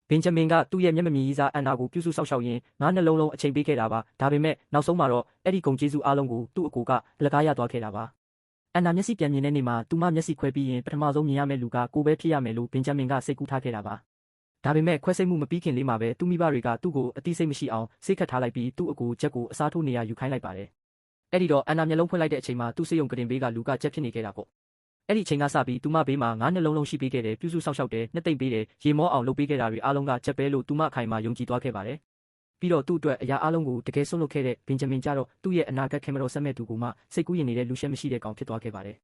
ဘင်ဂျမင်ကသူ့ရဲ့မျက်မမြင်ရည်စားအန်နာကိုပြုစုစောင့်ရှောက်ရင်းငါးနှလုံးလုံးအချိန်ပေးခဲ့တာပါဒါပေမဲ့နောက်ဆုံးမှာတော့အဲ့ဒီဂုံကျေးဇူးအားလုံးကိုသူ့အကိုကအလကားရသွားခဲ့တာပါအန်နာမျက်စိပြန်မြင်တဲ့နေ့မှာသူမမျက်စိခွဲပြီးရင်ပထမဆုံးမြင်ရမယ့်လူကကိုပဲဖြစ်ရမယ်လို့ဘင်ဂျမင်ကစိတ်ကူးထားခဲ့တာပါဒါပေမဲ့ခွဲစိတ်မှုမပြီးခင်လေးမှာပဲသူ့မိဘတွေကသူ့ကိုအသိစိတ်မရှိအောင်စိတ်ခတ်ထားလိုက်ပြီးသူ့အကိုချက်ကိုအစားထိုးနေရယူခိုင်းလိုက်ပါတယ်အဲ့ဒီတော့အန်နာမျက်လုံးဖွင့်လိုက်တဲ့အချိန်မှာသူ့စိတ်ယုံကတင်ဘေးကလူကချက်ဖြစ်နေခဲ့တာပေါ့အဲ့ဒီအချိန်ကစပြီးသူမဘေးမှာငါးနှလုံးလုံးရှိပေးခဲ့တယ်ပြုစုစောင့်ရှောက်တယ်နှစ်သိမ့်ပေးတယ်ရေမောအောင်လုပ်ပေးခဲ့တာတွေအားလုံးကချက်ပဲလို့သူမအခိုင်အမာယုံကြည်သွားခဲ့ပါတယ်ပြီးတော့သူ့အတွက်အရာအားလုံးကိုတကယ်ဆွန့်လွတ်ခဲ့တဲ့ဘင်ဂျမင်ကြတော့သူ့ရဲ့အနာဂတ်ခင်မတော်ဆက်မဲ့သူကမှစိတ်ကူးရင်နေတဲ့လူရှက်မရှိတဲ့ကောင်ဖြစ်သွားခဲ့ပါတယ်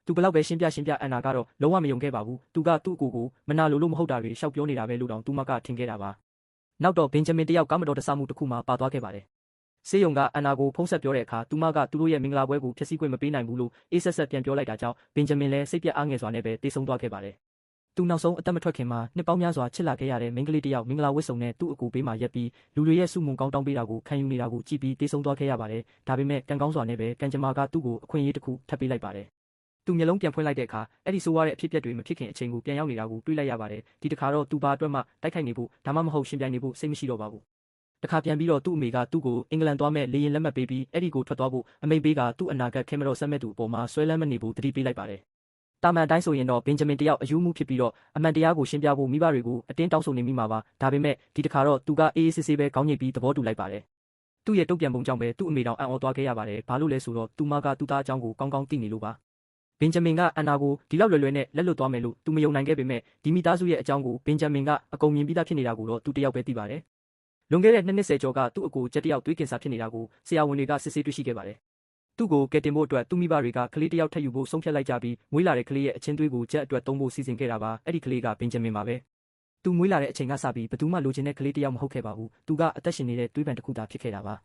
သူဘလောက်ပဲရှင်းပြအန်နာကတော့လုံးဝမယုံခဲ့ပါဘူးသူကသူ့အကိုကိုမနာလို့မဟုတ်တာတွေရှောက်ပြောနေတာပဲလို့တောင်သူမကထင်ခဲ့တာပါနောက်တော့ဘင်ဂျမင်တယောက်ကားမတော်တဆမှုတစ်ခုမှပါသွားခဲ့ပါတယ်ဆေးရုံကအန်နာကိုဖုံးဆက်ပြောတဲ့အခါသူမကသူတို့ရဲ့မင်္ဂလာပွဲကိုဖျက်ဆီးခွင့်မပေးနိုင်ဘူးလို့အေးဆက်ဆက်ပြန်ပြောလိုက်တာကြောင့်ဘင်ဂျမင်လည်းစိတ်ပြတ်အားငယ်စွာနဲ့ပဲတေးဆုံးသွားခဲ့ပါတယ်သူနောက်ဆုံးအသက်မထွက်ခင်မှာနှစ်ပေါင်းများစွာချစ်လာခဲ့ရတဲ့မိန်းကလေးတယောက်မင်္ဂလာဝတ်စုံနဲ့သူ့အကူပေးမှရက်ပြီးလူတွေရဲ့စုမုံကောင်းတောင်းပေးတာကိုခံယူနေတာကိုကြည့်ပြီးတေးဆုံးသွားခဲ့ရပါတယ်ဒါပေမဲ့ကံကောင်းစွာနဲ့ပဲကံကြမ္မာကသူ့ကိုအခွင့်အရေးတစ်ခုထပ်ပေးလိုက်ပါတယ်သူမျက်လုံးပြန်ဖွင့်လိုက်တဲ့အခါအဲ့ဒီဆိုးရတဲ့အဖြစ်အပျက်တွေမဖြစ်ခင်အချိန်ကိုပြန်ရောက်နေတာကိုတွေးလိုက်ရပါတယ်ဒီတစ်ခါတော့သူဘာအတွက်မှတိုက်ခိုက်နေဖို့ဒါမှမဟုတ်ရှင်ပြိုင်နေဖို့စိတ်မရှိတော့ပါဘူးတခါပြန်ပြီးတော့သူ့အမေကသူ့ကိုအင်္ဂလန်သွားမဲ့လေရင်လက်မှတ်ပေးပြီးအဲ့ဒီကိုထွက်သွားဖို့အမိန့်ပေးကသူ့အနာဂတ်ခင်မတော်ဆက်မဲ့သူအပေါ်မှာဆွဲလန်းမနေဘူးတတိပေးလိုက်ပါတယ်တာမန်အတိုင်းဆိုရင်တော့ဘင်ဂျမင်တယောက်အယူမှုဖြစ်ပြီးတော့အမှန်တရားကိုရှင်းပြဖို့မိဘတွေကိုအတင်းတောင်းဆိုနေမိမှာပါဒါပေမဲ့ဒီတစ်ခါတော့သူကအေးအေးဆေးဆေးပဲခေါင်းညိတ်ပြီးသဘောတူလိုက်ပါတယ်သူ့ရဲ့တုတ်ပြန်ပုံကြောင့်ပဲသူ့အမေတောင်အံ့ဩသွားခဲ့ရပါတယ်ဘာလို့လဲဆိုတော့သူမကသူ့သားအကြောင်းကိုကောင်းကောင်းသိနေလို့ပါဘင်ဂျမင်ကအန်နာကိုဒီလောက်လွယ်လွယ်နဲ့လက်လွတ်သွားမယ်လို့သူမယုံနိုင်ခဲ့ပေမဲ့ဒီမိသားစုရဲ့အကြောင်းကိုဘင်ဂျမင်ကအကုန်မြင်ပြီးသားဖြစ်နေတာကိုတော့သူတယောက်ပဲသိပါတယ်လွန်ခဲ့တဲ့နှစ်ကျော်ကသူ့အကိုချက်တယောက်သွေးကင်ဆာဖြစ်နေတာကိုဆရာဝန်တွေကစစ်ဆေးတွေ့ရှိခဲ့ပါတယ်သူ့ကိုကယ်တင်ဖို့အတွက်သူ့မိဘတွေကကလေးတယောက်ထပ်ယူဖို့ဆုံးဖြတ်လိုက်ကြပြီးမွေးလာတဲ့ကလေးရဲ့အချင်းသွေးကိုချက်အတွက်သုံးဖို့စီစဉ်ခဲ့တာပါအဲ့ဒီကလေးကဘင်ဂျမင်ပါပဲသူမွေးလာတဲ့အချိန်ကစပြီးဘယ်သူမှလိုချင်တဲ့ကလေးတယောက်မဟုတ်ခဲ့ပါဘူးသူကအသက်ရှင်နေတဲ့သွေးပန်တစ်ခုသာဖြစ်ခဲ့တာပါ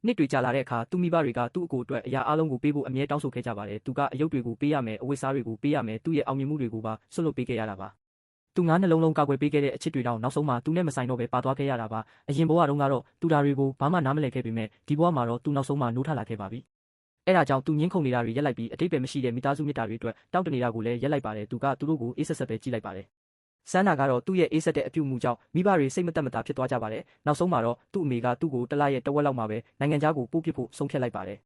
နှစ်တွေကြာလာတဲ့အခါသူ့မိဘတွေကသူ့အကိုအတွက်အရာအလုံးကိုပေးဖို့အမြဲတောင်းဆိုခဲ့ကြပါတယ်သူကအယုတ်တွေကိုပေးရမယ်အဝတ်စားတွေကိုပေးရမယ်သူ့ရဲ့အောင်မြင်မှုတွေကိုပါဆွတ်လွတ်ပေးခဲ့ရတာပါသူငါးနှလုံးလုံးကာကွယ်ပေးခဲ့တဲ့အချစ်တွေတောင်နောက်ဆုံးမှာသူနဲ့မဆိုင်တော့ပဲပါသွားခဲ့ရတာပါအရင်ဘဝတုန်းကတော့သူဒါတွေကိုဘာမှနားမလည်ခဲ့ပေမဲ့ဒီဘဝမှာတော့သူနောက်ဆုံးမှာနိုးထလာခဲ့ပါပြီအဲ့ဒါကြောင့်သူငင်းခုန်နေတာတွေရက်လိုက်ပြီးအတိတ်ပဲမရှိတဲ့မိသားစုမြတ်တာတွေအတွက်တောင်းတနေတာကိုလည်းရက်လိုက်ပါတယ်သူကသူတို့ကိုအေးဆက်ဆက်ပဲကြည့်လိုက်ပါတယ်ဆန်းနာကတော့သူ့ရဲ့အေးဆက်တဲ့အပြုအမူကြောင့်မိဘတွေစိတ်မသက်မသာဖြစ်သွားကြပါတယ်နောက်ဆုံးမှာတော့သူ့အမေကသူ့ကိုတလရဲ့တဝက်လောက်မှာပဲနိုင်ငံခြားကိုပို့ပစ်ဖို့ဆုံးဖြတ်လိုက်ပါတယ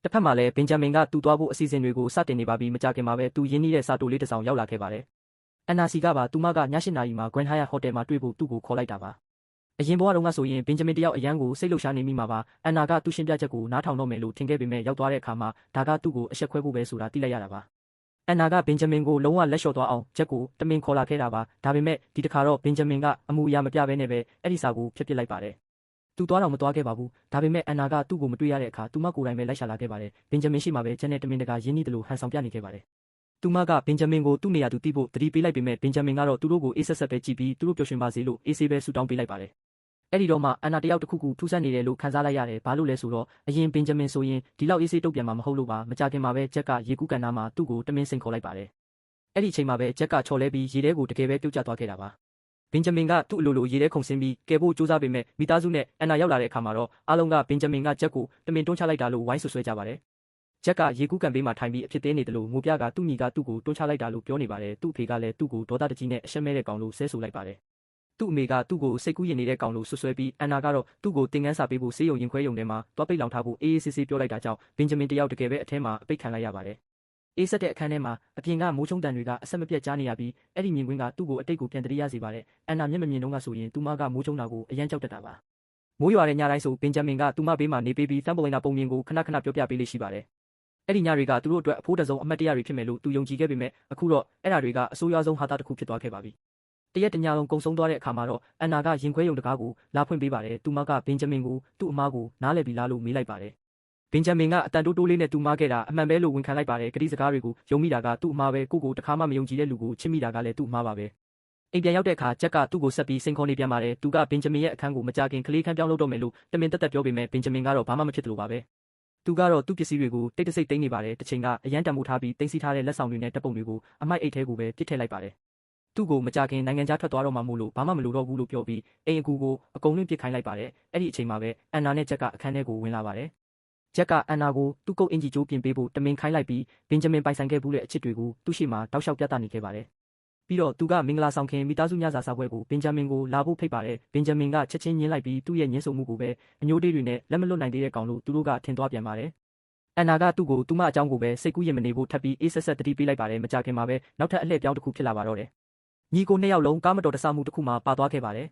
်တစ်ဖက်မှာလည်းဘင်ဂျမင်ကသူ့သွားဖို့အစီအစဉ်တွေကိုစတင်နေပါပြီမကြခင်မှာပဲသူရင်းနှီးတဲ့စာတိုလေးတစ်စောင်ရောက်လာခဲ့ပါတယ်အန်နာစီကပါသူမကည8 နာရီမှာ Grand Hyatt Hotel မှာတွေ့ဖို့သူ့ကိုခေါ်လိုက်တာပါအရင်ဘဝတုန်းကဆိုရင်ဘင်ဂျမင်တယောက်အရန်ကိုစိတ်လှုပ်ရှားနေမိမှာပါအန်နာကသူ့ရှင်းပြချက်ကိုနားထောင်တော့မယ်လို့ထင်ခဲ့ပေမဲ့ရောက်သွားတဲ့အခါမှာဒါကသူ့ကိုအဆက်ခွဲဖို့ပဲဆိုတာသိလိုက်ရတာပါအန်နာကဘင်ဂျမင်ကိုလုံးဝလက်လျှော့သွားအောင်ချက်ကိုတမင်ခေါ်လာခဲ့တာပါဒါပေမဲ့ဒီတစ်ခါတော့ဘင်ဂျမင်ကအမှုအရာမပြဘဲနဲ့ပဲအဲ့ဒီစာကိုဖျက်ပစ်လိုက်ပါတယ်သူသွားတော့မသွားခဲ့ပါဘူးဒါပေမဲ့အန်နာကသူ့ကိုမတွေ့ရတဲ့အခါသူမကိုယ်တိုင်ပဲလိုက်ရှာလာခဲ့ပါတယ်ဘင်ဂျမင်ရှိမှပဲချက်နဲ့တမင်တကာရင်းနှီးတယ်လို့ဟန်ဆောင်ပြနေခဲ့ပါတယ်သူမကဘင်ဂျမင်ကိုသူ့နေရာသူသိဖို့တတိပေးလိုက်ပေမဲ့ဘင်ဂျမင်ကတော့သူတို့ကိုအေးဆက်ဆက်ပဲကြည့်ပြီးသူတို့ပျော်ရွှင်ပါစေလို့အေးဆေးပဲဆူတောင်းပေးလိုက်ပါတယ်အဲ့ဒီတော့မှအန်နာတယောက်တစ်ခုခုထူးဆန်းနေတယ်လို့ခံစားလိုက်ရတယ်ဘာလို့လဲဆိုတော့အရင်ဘင်ဂျမင်ဆိုရင်ဒီလောက်အေးဆေးတုတ်ပြန်မှာမဟုတ်လို့ပါမကြခင်မှာပဲဂျက်ကရေကူးကန်နာမှာသူ့ကိုတမင်စိန်ခေါ်လိုက်ပါတယ်အဲ့ဒီအချိန်မှာပဲဂျက်ကချော်လဲပြီးရေထဲကိုတကယ်ပဲပြုတ်ကျသွားခဲ့တာပါဘင်ဂျမင်ကသူ့အလိုလိုရေထဲခုန်ဆင်းပြီးကယ်ဖို့စူးစမ်းပေမဲ့မိသားစုနဲ့အန်နာရောက်လာတဲ့အခါမှာတော့အားလုံးကဘင်ဂျမင်ကဂျက်ကိုတမင်တွန်းချလိုက်တာလို့ဝိုင်းဆွဆွဲကြပါတယ်ဂျက်ကရေကူးကန်ပေးမှထိုင်ပြီးအဖြစ်သေးနေတယ်လို့ငိုပြကသူ့ညီကသူ့ကိုတွန်းချလိုက်တာလို့ပြောနေပါတယ်သူ့အဖေကလည်းသူ့ကိုဒေါသတကြီးနဲ့အရှက်မဲတဲ့ကောင်လို့ဆဲဆိုလိုက်ပါတယ်သူ့အမေကသူ့ကိုစိတ်ကူးရင်နေတဲ့ကောင်လို့ဆွဆွဲပြီးအန်နာကတော့သူ့ကိုတင်ကန်းစာပေးဖို့ဆေးရုံရင်ခွဲရုံထဲမှာတွားပိတ်လောင်ထားဖို့အေးအေးဆေးဆေးပြောလိုက်တာကြောင့်ဘင်ဂျမင်တယောက်တကယ်ပဲအထဲမှာအပိတ်ခံလိုက်ရပါတယ်အေးဆက်တဲ့အခန်းထဲမှာအပြင်ကမိုးချုံတန်တွေကအဆက်မပြတ်ကြားနေရပြီးအဲ့ဒီမြင်ကွင်းကသူ့ကိုအတိတ်ကိုပြန်တရိရစေပါတယ်အန်နာမျက်မမြင်တော့ကဆိုရင်သူမကမိုးချုံတာကိုအရန်ကြောက်တတ်တာပါမိုးရွာတဲ့ညတိုင်းဆိုဘင်ဂျမင်ကသူမဘေးမှာနေပေးပြီးတမ်ပိုလင်နာပုံမြင်ကိုခဏခဏပြောပြပေးလေးရှိပါတယ်အဲ့ဒီညတွေကသူတို့အတွက်အဖိုးတစုံအမတ်တရားတွေဖြစ်မယ်လို့သူယုံကြည်ခဲ့ပေမဲ့အခုတော့အဲ့ဒါတွေကအဆိုးရွားဆုံးဟာတာတစ်ခုဖြစ်သွားခဲ့ပါပြီတရက်တညလုံးကုံဆုံးသွားတဲ့အခါမှာတော့အန်နာကရင်ခွဲရုံတကားကိုလာဖွင့်ပေးပါတယ်သူမကဘင်ဂျမင်ကိုသူ့အမားကိုနားလည်ပြီးလားလို့မေးလိုက်ပါတယ်ဘင်ဂျမင်ကအတန်တိုးတိုးလေးနဲ့သူမခဲ့တာအမှန်ပဲလို့ဝန်ခံလိုက်ပါတယ်ဂတိစကားတွေကိုယုံမိတာကသူ့အမားပဲကိုတခါမှမယုံကြည်တဲ့လူကိုချစ်မိတာကလည်းသူ့အမားပါပဲအိမ်ပြန်ရောက်တဲ့အခါဂျက်ကသူ့ကိုဆက်ပြီးစိန်ခေါ်နေပြန်ပါတယ်သူကဘင်ဂျမင်ရဲ့အခန်းကိုမကြခင်ကလေးခန်းပြောင်းလုပ်တော့မယ်လို့တမင်တက်တက်ပြောပေမဲ့ဘင်ဂျမင်ကတော့ဘာမှမဖြစ်သလိုပါပဲသူကတော့သူ့ပစ္စည်းတွေကိုတိတ်တဆိတ်သိမ်းနေပါတယ်တစ်ချိန်ကအရန်တံမိုးထားပြီးသိမ်းဆည်းထားတဲ့လက်ဆောင်တွေနဲ့တပ်ပုံတွေကိုအမိုက်အိတ်ထဲကိုပဲပစ်ထည့်လိုက်ပါတယ်သူ့ကိုမကြခင်နိုင်ငံခြားထွက်သွားတော့မှမို့လို့ဘာမှမလိုတော့ဘူးလို့ပြောပြီးအိမ်အကူကိုအကုန်လုံးပစ်ခိုင်းလိုက်ပါတယ်အဲ့ဒီအချိန်မှာပဲအန်နာနဲ့ဂျက်ကအခန်းထဲကိုဝင်လာပါတယ်ဂျက်ကအန်နာကိုသူ့ကုတ်အင်ဂျီကျိုးပြင်ပေးဖို့တမင်ခိုင်းလိုက်ပြီးဘင်ဂျမင်ပိုင်ဆိုင်ခဲ့ဘူးတဲ့အချစ်တွေကိုသူ့ရှိမှတောက်လျှောက်ပြသနေခဲ့ပါတယ် ပြီးတော့သူကမင်္ဂလာဆောင်ခင်မိသားစုညစာစားပွဲကိုဘင်ဂျမင်ကိုလာဖို့ဖိတ်ပါတယ်ဘင်ဂျမင်ကချက်ချင်းညင်းလိုက်ပြီးသူ့ရဲ့ညှင်းဆိုမှုကိုပဲအညိုတေးတွေနဲ့လက်မလွတ်နိုင်သေးတဲ့ကောင်လို့သူတို့ကထင်သွားပြန်ပါတယ်အန်နာကသူ့ကိုသူမအကြောင်းကိုပဲစိတ်ကူးရင်မနေဖို့ထပ်ပြီးအေးဆက်ဆက်တတိပေးလိုက်ပါတယ်မကြခင်မှာပဲနောက်ထပ်အလှည့်ပြောင်းတစ်ခုဖြစ်လာပါတော့တယ်ညီကိုနှစ်ယောက်လုံးကားမတော်တဆမှုတစ်ခုမှာပါသွားခဲ့ပါတယ်